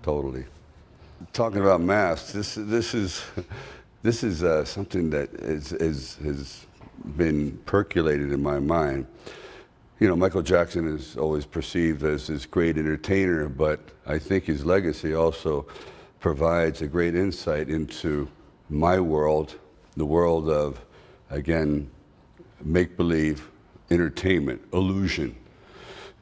totally. Talking about masks, this is something that has been percolated in my mind. You know, Michael Jackson is always perceived as this great entertainer, but I think his legacy also provides a great insight into my world, the world of, again, make-believe, entertainment, illusion.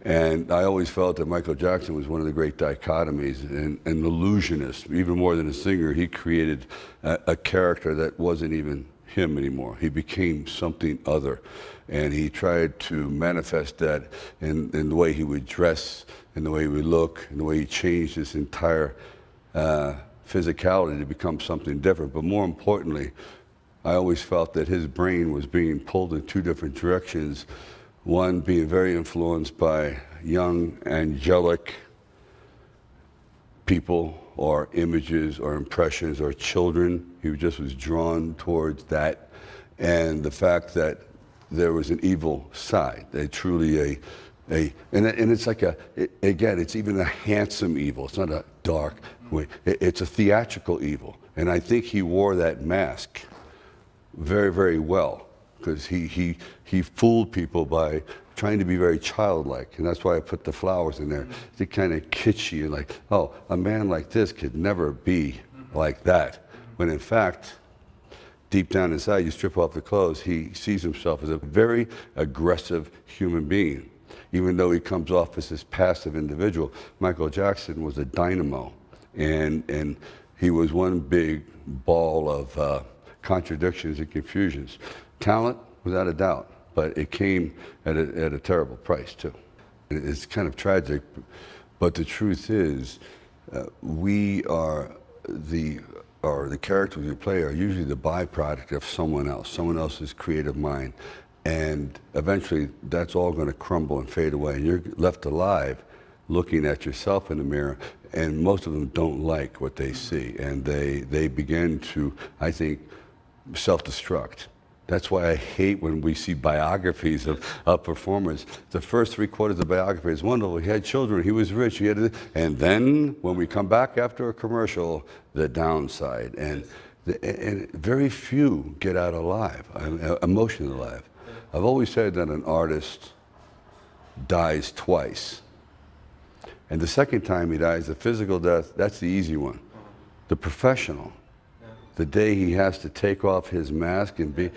And I always felt that Michael Jackson was one of the great dichotomies, and an illusionist. Even more than a singer, he created a character that wasn't even him anymore. He became something other. And he tried to manifest that in the way he would dress, in the way he would look, in the way he changed his entire physicality to become something different. But more importantly, I always felt that his brain was being pulled in two different directions. One being very influenced by young, angelic people or images or impressions or children. He just was drawn towards that. And the fact that there was an evil side, and it's like again, it's even a handsome evil. It's not a dark way. It's a theatrical evil. And I think he wore that mask very, very well, because he fooled people by trying to be very childlike. And that's why I put the flowers in there. They're kind of kitschy and like, oh, a man like this could never be like that. When in fact, deep down inside, you strip off the clothes, he sees himself as a very aggressive human being. Even though he comes off as this passive individual, Michael Jackson was a dynamo. And he was one big ball of contradictions and confusions. Talent, without a doubt, but it came at a terrible price too. It's kind of tragic, but the truth is, we are the characters we play are usually the byproduct of someone else's creative mind. And eventually that's all going to crumble and fade away. And you're left alive looking at yourself in the mirror, and most of them don't like what they see. And they begin to, I think, self-destruct. That's why I hate when we see biographies of performers. The first 3/4 of the biography is wonderful. He had children, he was rich, and then when we come back after a commercial, the downside. And very few get out alive, emotionally alive. I've always said that an artist dies twice. And the second time he dies, the physical death, that's the easy one. The professional, the day he has to take off his mask and be,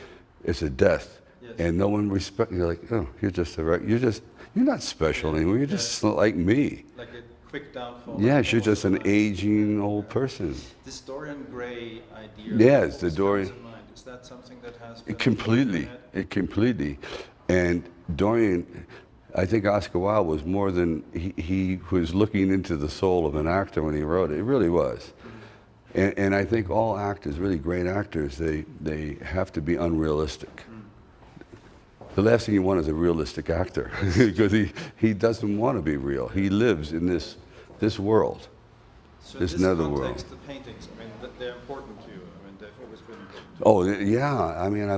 it's a death. Yes. And no one respects you. You're like, oh, you're not special anymore. You're just like me. Like a quick downfall. Yes, you're just an aging old person. This Dorian Gray idea. Yes, the Dorian. Is that something that has been completely. And Dorian, I think Oscar Wilde was more than he was looking into the soul of an actor when he wrote it. It really was. And I think all actors, really great actors, they have to be unrealistic. The last thing you want is a realistic actor, because he doesn't want to be real. He lives in this world, so this So netherworld. the paintings, I mean, they're important to you. I mean, they've always been important to Oh yeah, I mean,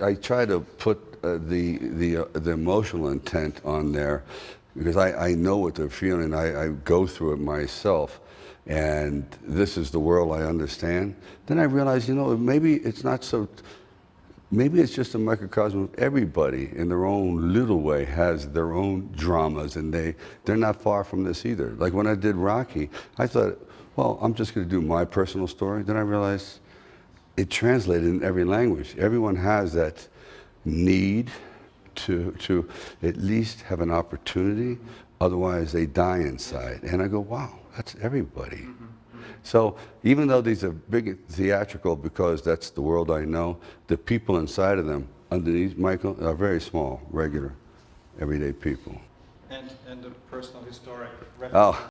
I try to put the emotional intent on there, because I know what they're feeling. I go through it myself. And this is the world I understand. Then I realized, maybe it's not so, maybe it's just a microcosm of everybody in their own little way has their own dramas, and they're not far from this either. Like when I did Rocky, I thought, well, I'm just going to do my personal story. Then I realized it translated in every language. Everyone has that need to at least have an opportunity, otherwise they die inside. And I go, wow. That's everybody. So even though these are big theatrical, because that's the world I know, the people inside of them, underneath Michael, are very small, regular, everyday people. And the personal historic reference. Oh.